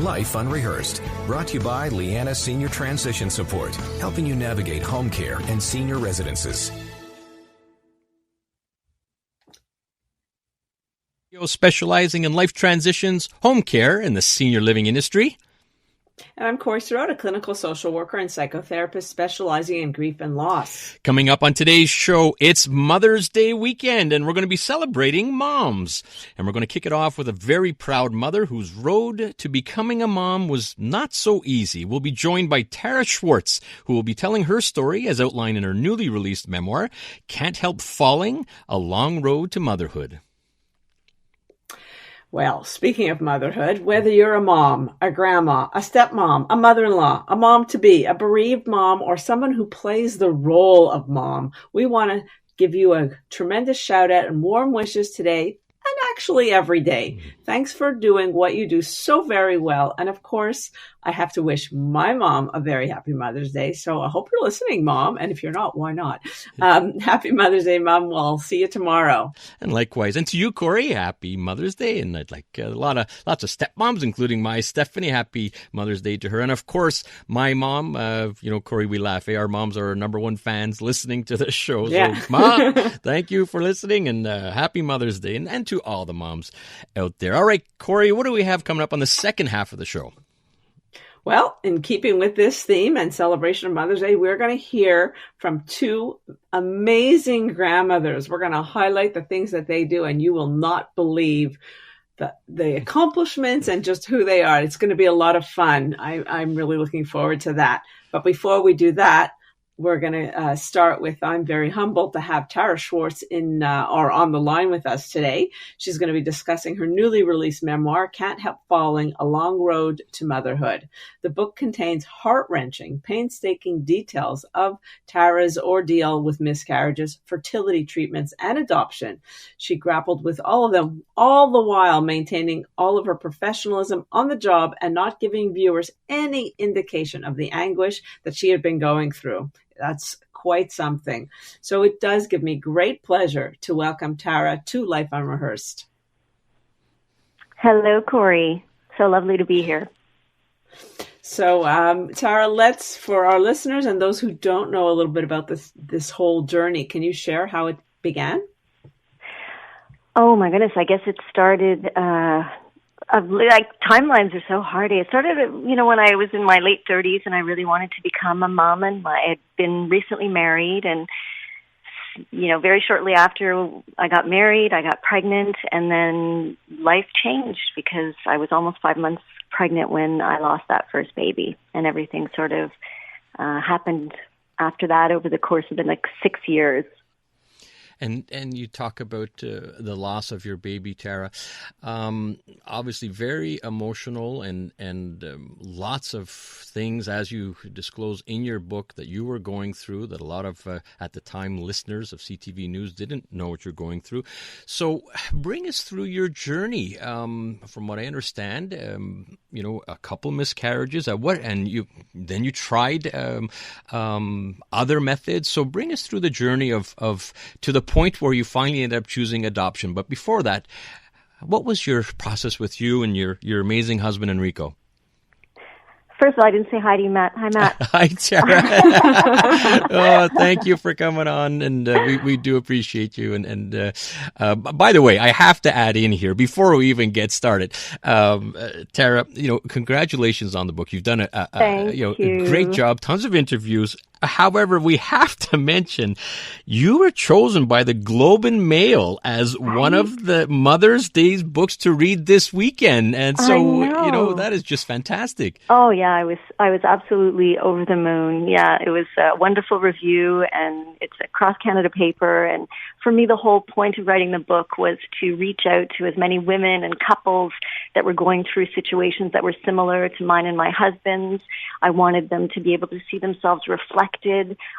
Life Unrehearsed, brought to you by Lianas Senior Transition Support, helping you navigate home care and senior residences. Specializing in life transitions, home care, and the senior living industry. And I'm Corrie Matt, a clinical social worker and psychotherapist specializing in grief and loss. Coming up on today's show, it's Mother's Day weekend, and we're going to be celebrating moms. And we're going to kick it off with a very proud mother whose road to becoming a mom was not so easy. We'll be joined by Tarah Schwartz, who will be telling her story as outlined in her newly released memoir, Can't Help Falling, A Long Road to Motherhood. Well, speaking of motherhood, whether you're a mom, a grandma, a stepmom, a mother-in-law, a mom-to-be, a bereaved mom, or someone who plays the role of mom, we want to give you a tremendous shout-out and warm wishes today, and actually every day. Thanks for doing what you do so very well. And of course, I have to wish my mom a very happy Mother's Day. So I hope you're listening, Mom. And if you're not, why not? Happy Mother's Day, Mom. We'll see you tomorrow. And likewise. And to you, Corrie, happy Mother's Day. And I'd like lots of stepmoms, including my Stephanie. Happy Mother's Day to her. And of course, my mom, Corrie, we laugh. Our moms are our number one fans listening to this show. Yeah. So, Mom, thank you for listening and happy Mother's Day. And to all the moms out there. All right, Corrie, what do we have coming up on the second half of the show? Well, in keeping with this theme and celebration of Mother's Day, we're going to hear from two amazing grandmothers. We're going to highlight the things that they do, and you will not believe the accomplishments and just who they are. It's going to be a lot of fun. I'm really looking forward to that. But before we do that, we're going to start with, I'm very humbled to have Tarah Schwartz on the line with us today. She's going to be discussing her newly released memoir, Can't Help Falling, A Long Road to Motherhood. The book contains heart-wrenching, painstaking details of Tarah's ordeal with miscarriages, fertility treatments, and adoption. She grappled with all of them, all the while maintaining all of her professionalism on the job and not giving viewers any indication of the anguish that she had been going through. That's quite something. So it does give me great pleasure to welcome Tarah to Life Unrehearsed. Hello, Corrie. So lovely to be here. So, Tarah, for our listeners and those who don't know a little bit about this whole journey, can you share how it began? Oh my goodness, I guess it started, timelines are so hard. It started, when I was in my late 30s and I really wanted to become a mom, and I had been recently married, and, very shortly after I got married, I got pregnant, and then life changed because I was almost 5 months pregnant when I lost that first baby, and everything sort of happened after that over the course of the next 6 years. And you talk about the loss of your baby, Tarah. Obviously very emotional and lots of things, as you disclose in your book, that you were going through, that a lot of, at the time, listeners of CTV News didn't know what you're going through. So bring us through your journey. From what I understand, a couple miscarriages. And you tried other methods. So bring us through the journey of to the point where you finally ended up choosing adoption. But before that, what was your process with you and your amazing husband, Enrico? First of all, I didn't say hi to you, Matt. Hi, Matt. Hi, Tarah. Oh, thank you for coming on, and we do appreciate you. And by the way, I have to add in here before we even get started, Tarah. Congratulations on the book. You've done a great job. Tons of interviews. However, we have to mention you were chosen by the Globe and Mail as one of the Mother's Day books to read this weekend. And so, that is just fantastic. Oh, yeah, I was absolutely over the moon. Yeah, it was a wonderful review, and it's a cross-Canada paper. And for me, the whole point of writing the book was to reach out to as many women and couples that were going through situations that were similar to mine and my husband's. I wanted them to be able to see themselves reflected.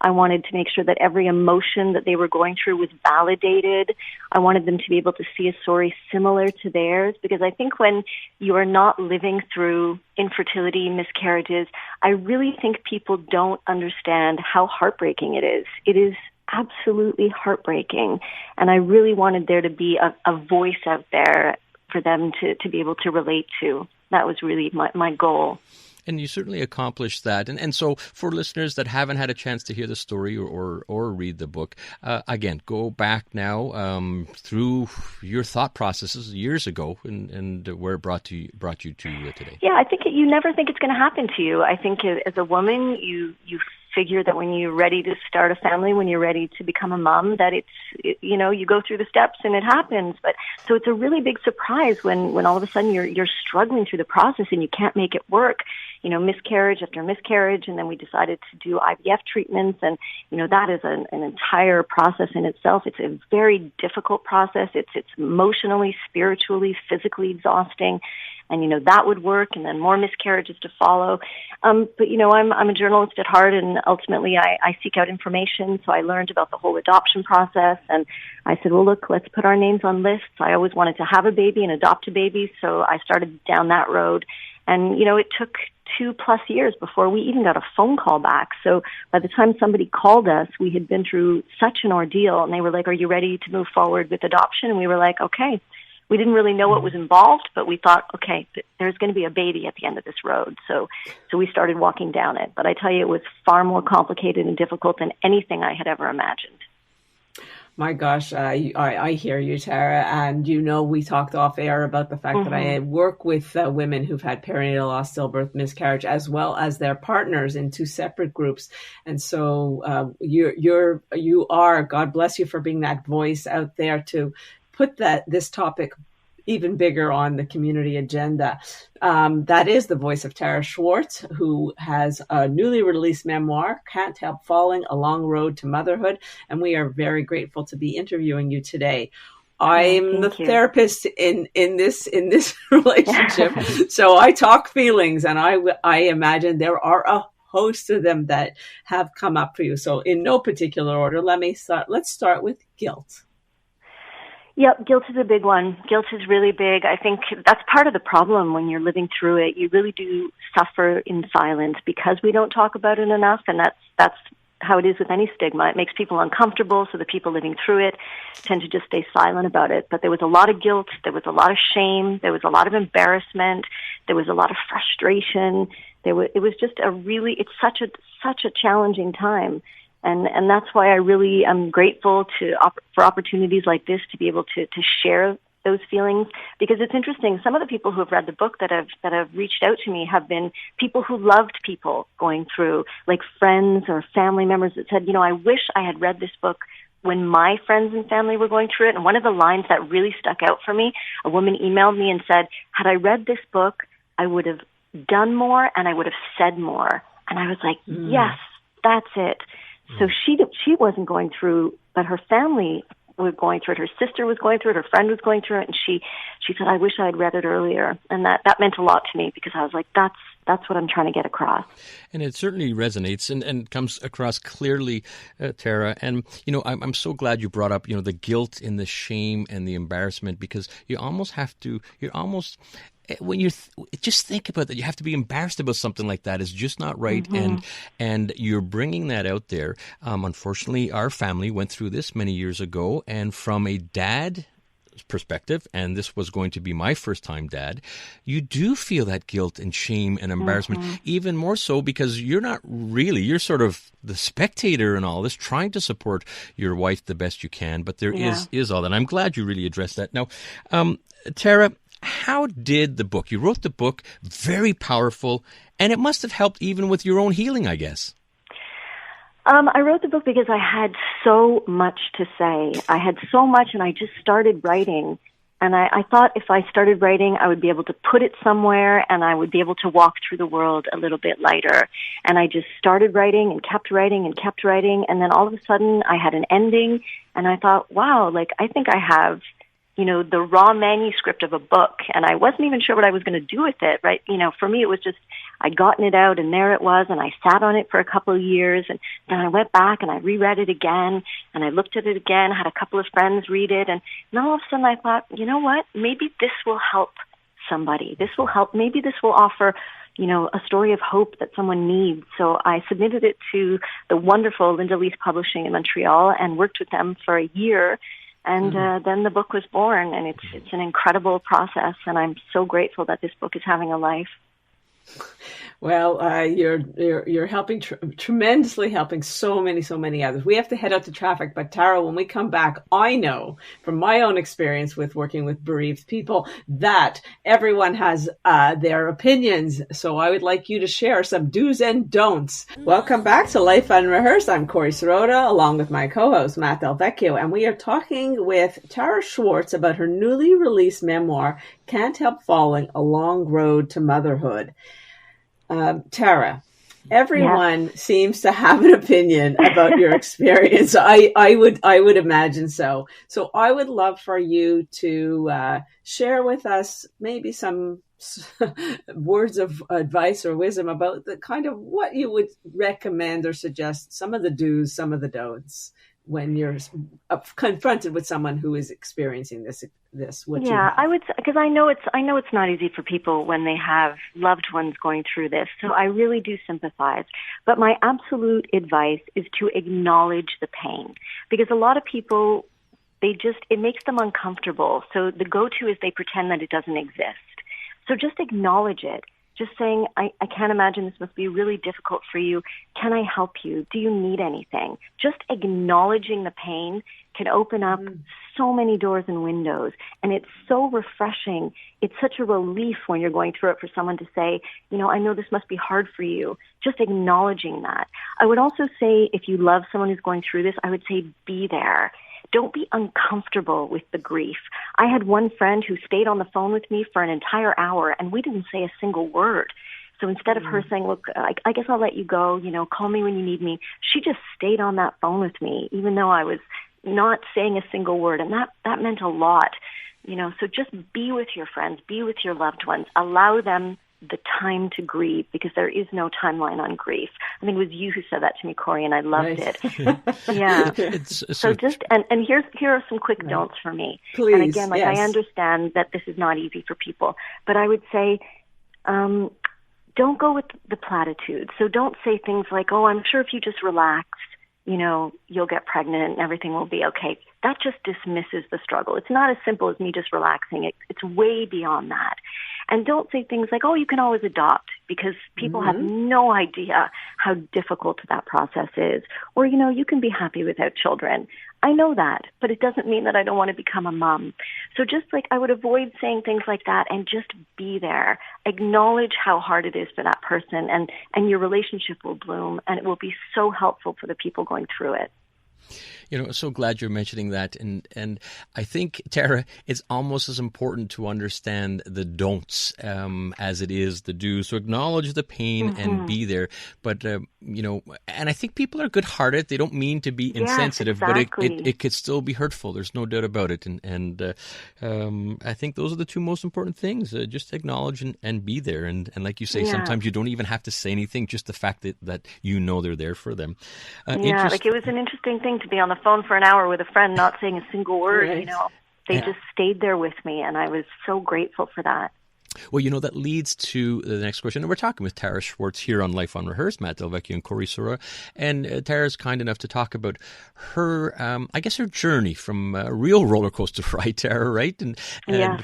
I wanted to make sure that every emotion that they were going through was validated. I wanted them to be able to see a story similar to theirs, because I think when you are not living through infertility, miscarriages, I really think people don't understand how heartbreaking it is. It is absolutely heartbreaking. And I really wanted there to be a voice out there for them to be able to relate to. That was really my goal. And you certainly accomplished that. And so for listeners that haven't had a chance to hear the story or read the book, again, go back now through your thought processes years ago and where it brought you to today. Yeah, I think you never think it's going to happen to you. I think as a woman, you figure that when you're ready to start a family, when you're ready to become a mom, that you go through the steps and it happens. But so it's a really big surprise when all of a sudden you're struggling through the process and you can't make it work. Miscarriage after miscarriage, and then we decided to do IVF treatments, and that is an entire process in itself. It's a very difficult process. It's emotionally, spiritually, physically exhausting. And, that would work, and then more miscarriages to follow. But, I'm a journalist at heart, and ultimately I seek out information. So I learned about the whole adoption process, and I said, well, look, let's put our names on lists. I always wanted to have a baby and adopt a baby, so I started down that road. And, it took 2+ years before we even got a phone call back. So by the time somebody called us, we had been through such an ordeal, and they were like, are you ready to move forward with adoption? And we were like, okay. We didn't really know what was involved, but we thought, okay, there's going to be a baby at the end of this road. So we started walking down it. But I tell you, it was far more complicated and difficult than anything I had ever imagined. My gosh, I hear you, Tarah. And, we talked off air about the fact that I work with women who've had perinatal loss, stillbirth, miscarriage, as well as their partners in 2 separate groups. And so you are, God bless you for being that voice out there to put this topic even bigger on the community agenda. That is the voice of Tarah Schwartz, who has a newly released memoir, Can't Help Falling, A Long Road to Motherhood. And we are very grateful to be interviewing you today. I'm the therapist in this relationship. So I talk feelings, and I imagine there are a host of them that have come up for you. So in no particular order, let's start with guilt. Yep, guilt is a big one. Guilt is really big. I think that's part of the problem when you're living through it. You really do suffer in silence because we don't talk about it enough, and that's how it is with any stigma. It makes people uncomfortable, so the people living through it tend to just stay silent about it. But there was a lot of guilt, there was a lot of shame, there was a lot of embarrassment, there was a lot of frustration. It was just it's such a challenging time. And that's why I really am grateful for opportunities like this to be able to share those feelings, because it's interesting. Some of the people who have read the book that have reached out to me have been people who loved people going through, like friends or family members that said, I wish I had read this book when my friends and family were going through it. And one of the lines that really stuck out for me, a woman emailed me and said, had I read this book, I would have done more and I would have said more. And I was like, yes, that's it. So she wasn't going through, but her family was going through it. Her sister was going through it. Her friend was going through it. And she said, I wish I had read it earlier. And that meant a lot to me, because I was like, that's what I'm trying to get across. And it certainly resonates and comes across clearly, Tarah. And, I'm so glad you brought up, the guilt and the shame and the embarrassment, because when you just think about that, you have to be embarrassed about something like that. It's just not right. And you're bringing that out there. Unfortunately, our family went through this many years ago, and from a dad perspective, and this was going to be my first time dad, you do feel that guilt and shame and embarrassment, even more so because you're sort of the spectator in all this, trying to support your wife the best you can, but there is all that. And I'm glad you really addressed that. Now, Tarah, how did you wrote the book, very powerful, and it must have helped even with your own healing, I guess. I wrote the book because I had so much to say. I had so much, and I just started writing. And I thought if I started writing, I would be able to put it somewhere, and I would be able to walk through the world a little bit lighter. And I just started writing and kept writing and kept writing. And then all of a sudden, I had an ending, and I thought, wow, I think I have the raw manuscript of a book, and I wasn't even sure what I was going to do with it, right? For me, it was just, I'd gotten it out, and there it was, and I sat on it for a couple of years, and then I went back, and I reread it again, and I looked at it again, had a couple of friends read it, and all of a sudden I thought, you know what? Maybe this will help somebody. This will help. Maybe this will offer a story of hope that someone needs. So I submitted it to the wonderful Linda Leith Publishing in Montreal and worked with them for a year. And then the book was born, and it's an incredible process, and I'm so grateful that this book is having a life. Well, you're helping tremendously, helping so many others. We have to head out to traffic, but Tarah, when we come back, I know from my own experience with working with bereaved people that everyone has their opinions. So I would like you to share some do's and don'ts. Welcome back to Life Unrehearsed. I'm Corrie Sirota, along with my co-host Matt Del Vecchio, and we are talking with Tarah Schwartz about her newly released memoir, Can't Help Falling: A Long Road to Motherhood. Tarah, everyone seems to have an opinion about your experience. I would imagine so. So I would love for you to share with us maybe some words of advice or wisdom about the kind of what you would recommend or suggest, some of the do's, some of the don'ts, when you're confronted with someone who is experiencing this. I would, because I know it's not easy for people when they have loved ones going through this. So I really do sympathize. But my absolute advice is to acknowledge the pain, because a lot of people, it makes them uncomfortable. So the go-to is they pretend that it doesn't exist. So just acknowledge it. Just saying, I can't imagine this must be really difficult for you. Can I help you? Do you need anything? Just acknowledging the pain can open up so many doors and windows. And it's so refreshing. It's such a relief when you're going through it for someone to say, I know this must be hard for you. Just acknowledging that. I would also say, if you love someone who's going through this, I would say be there. Don't be uncomfortable with the grief. I had one friend who stayed on the phone with me for an entire hour, and we didn't say a single word. So instead of her saying, look, I guess I'll let you go, call me when you need me, she just stayed on that phone with me, even though I was not saying a single word. And that meant a lot. So just be with your friends, be with your loved ones, allow them the time to grieve, because there is no timeline on grief. I think it was you who said that to me, Corrie, and I loved it. Yeah. So just, and here are some quick don'ts for me. Please, and again, I understand that this is not easy for people, but I would say, don't go with the platitudes. So don't say things like, oh, I'm sure if you just relax, you'll get pregnant and everything will be okay. That just dismisses the struggle. It's not as simple as me just relaxing. It's way beyond that. And don't say things like, oh, you can always adopt, because people have no idea how difficult that process is. Or, you can be happy without children. I know that, but it doesn't mean that I don't want to become a mom. So just I would avoid saying things like that and just be there. Acknowledge how hard it is for that person, and your relationship will bloom, and it will be so helpful for the people going through it. So glad you're mentioning that. And I think, Tarah, it's almost as important to understand the don'ts as it is the do's. So acknowledge the pain and be there. But, and I think people are good-hearted. They don't mean to be insensitive, but it could still be hurtful. There's no doubt about it. And I think those are the two most important things. Just acknowledge and be there. And like you say, sometimes you don't even have to say anything, just the fact that they're there for them. It was an interesting thing to be on the phone for an hour with a friend, not saying a single word. Right. They just stayed there with me, and I was so grateful for that. Well, that leads to the next question. And we're talking with Tarah Schwartz here on Life Unrehearsed, Matt Del Vecchio and Corrie Sirota. And Tarah's kind enough to talk about her, her journey from a real roller coaster ride, Tarah, right? And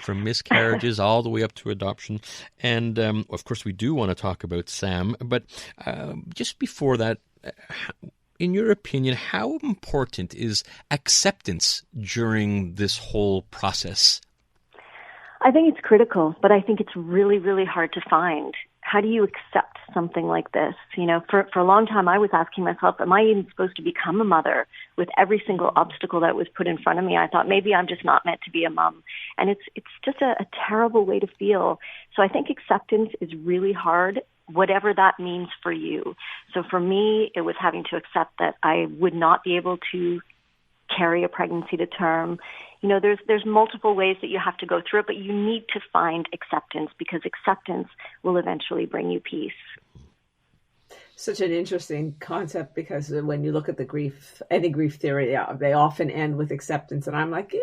from miscarriages all the way up to adoption. And, of course, we do want to talk about Sam. But just before that, in your opinion, how important is acceptance during this whole process? I think it's critical, but I think it's really, really hard to find. How do you accept something like this? For a long time, I was asking myself, am I even supposed to become a mother with every single obstacle that was put in front of me? I thought maybe I'm just not meant to be a mom. And it's just a terrible way to feel. So I think acceptance is really hard, whatever that means for you. So for me, it was having to accept that I would not be able to carry a pregnancy to term. There's multiple ways that you have to go through it, but you need to find acceptance, because acceptance will eventually bring you peace. Such an interesting concept, because when you look at any grief theory, they often end with acceptance. And I'm like,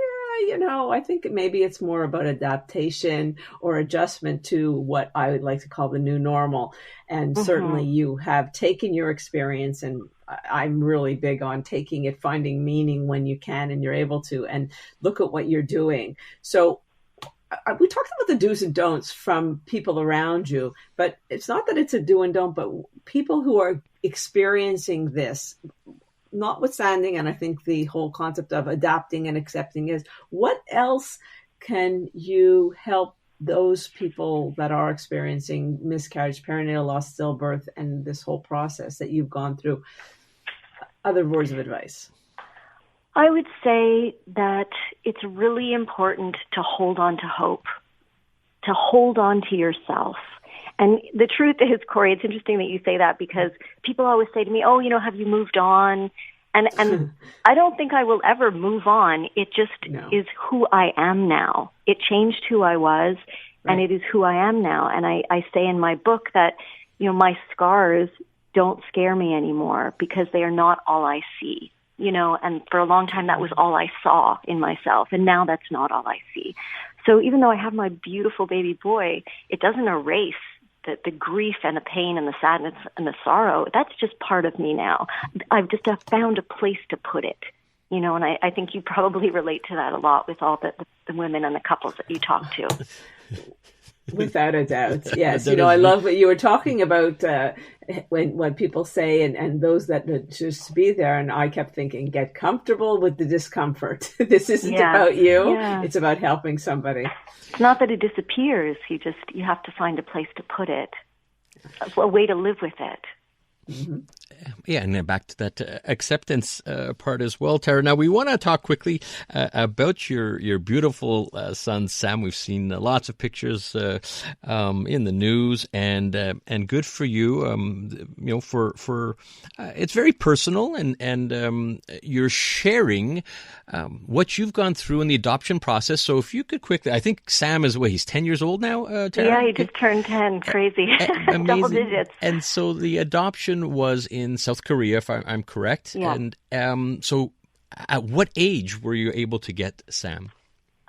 I think maybe it's more about adaptation or adjustment to what I would like to call the new normal. And certainly you have taken your experience, and I'm really big on taking it, finding meaning when you can and you're able to, and look at what you're doing. So we talked about the do's and don'ts from people around you, but it's not that it's a do and don't, but people who are experiencing this, notwithstanding, and I think the whole concept of adapting and accepting is, what else can you help those people that are experiencing miscarriage, perinatal loss, stillbirth, and this whole process that you've gone through? Other words of advice? I would say that it's really important to hold on to hope, to hold on to yourself. And the truth is, Corrie, it's interesting that you say that, because people always say to me, oh, have you moved on? And I don't think I will ever move on. It just is who I am now. It changed who I was, and it is who I am now. And I say in my book that, my scars don't scare me anymore because they are not all I see. And for a long time that was all I saw in myself, and now that's not all I see. So even though I have my beautiful baby boy, it doesn't erase the grief and the pain and the sadness and the sorrow. That's just part of me now. I've just found a place to put it, and I think you probably relate to that a lot with all the women and the couples that you talk to. Without a doubt. Yes. I love what you were talking about when people say, and those that just be there. And I kept thinking, get comfortable with the discomfort. This isn't about you. Yeah. It's about helping somebody. It's not that it disappears. You have to find a place to put it, a way to live with it. Mm-hmm. Yeah, and then back to that acceptance part as well, Tarah. Now, we want to talk quickly about your beautiful son, Sam. We've seen lots of pictures in the news, and good for you. For it's very personal, and you're sharing what you've gone through in the adoption process. So, if you could quickly, I think Sam is he's 10 years old now, Tarah? Yeah, he just turned 10. Crazy, double digits. And so the adoption was in South Korea, if I'm correct. Yeah. And so at what age were you able to get Sam?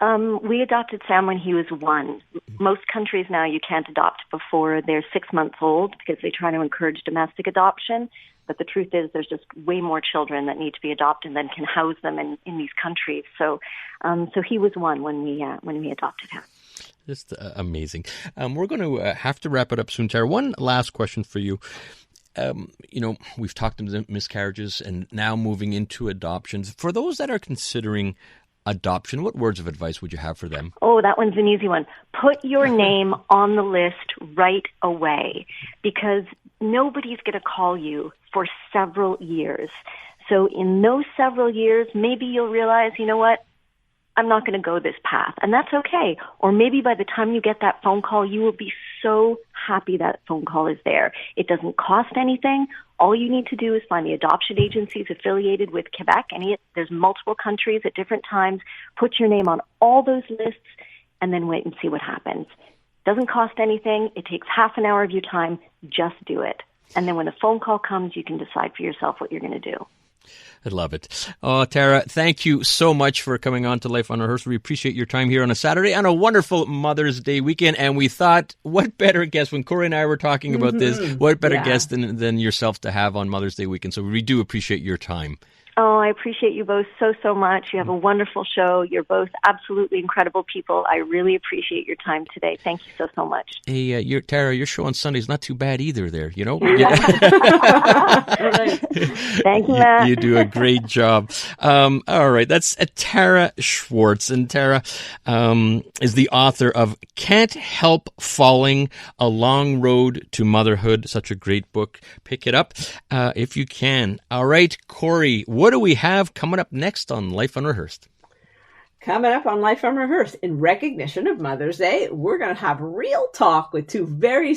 We adopted Sam when he was 1. Most countries now you can't adopt before they're 6 months old because they try to encourage domestic adoption. But the truth is there's just way more children that need to be adopted than can house them in these countries. So he was 1 when we adopted him. Just amazing. We're going to have to wrap it up soon, Tarah. One last question for you. We've talked about miscarriages and now moving into adoptions. For those that are considering adoption, what words of advice would you have for them? Oh, that one's an easy one. Put your name on the list right away, because nobody's going to call you for several years. So in those several years, maybe you'll realize, you know what? I'm not going to go this path. And that's okay. Or maybe by the time you get that phone call, you will be so happy that phone call is there. It doesn't cost anything. All you need to do is find the adoption agencies affiliated with Quebec. There's multiple countries at different times. Put your name on all those lists and then wait and see what happens. Doesn't cost anything. It takes half an hour of your time. Just do it. And then when the phone call comes, you can decide for yourself what you're going to do. I love it. Oh, Tarah, thank you so much for coming on to Life Unrehearsed. We appreciate your time here on a Saturday on a wonderful Mother's Day weekend. And we thought, what better guest, when Corrie and I were talking about this, what better guest than yourself to have on Mother's Day weekend. So we do appreciate your time. Oh, I appreciate you both so much. You have a wonderful show. You're both absolutely incredible people. I really appreciate your time today. Thank you so much. Hey, Tarah, your show on Sunday is not too bad either there, Yeah. Thank you, Matt. You do a great job. All right, that's Tarah Schwartz. And Tarah is the author of Can't Help Falling, A Long Road to Motherhood. Such a great book. Pick it up if you can. All right, Corrie, what do we have coming up next on Life Unrehearsed? Coming up on Life Unrehearsed, in recognition of Mother's Day, we're going to have real talk with 2 very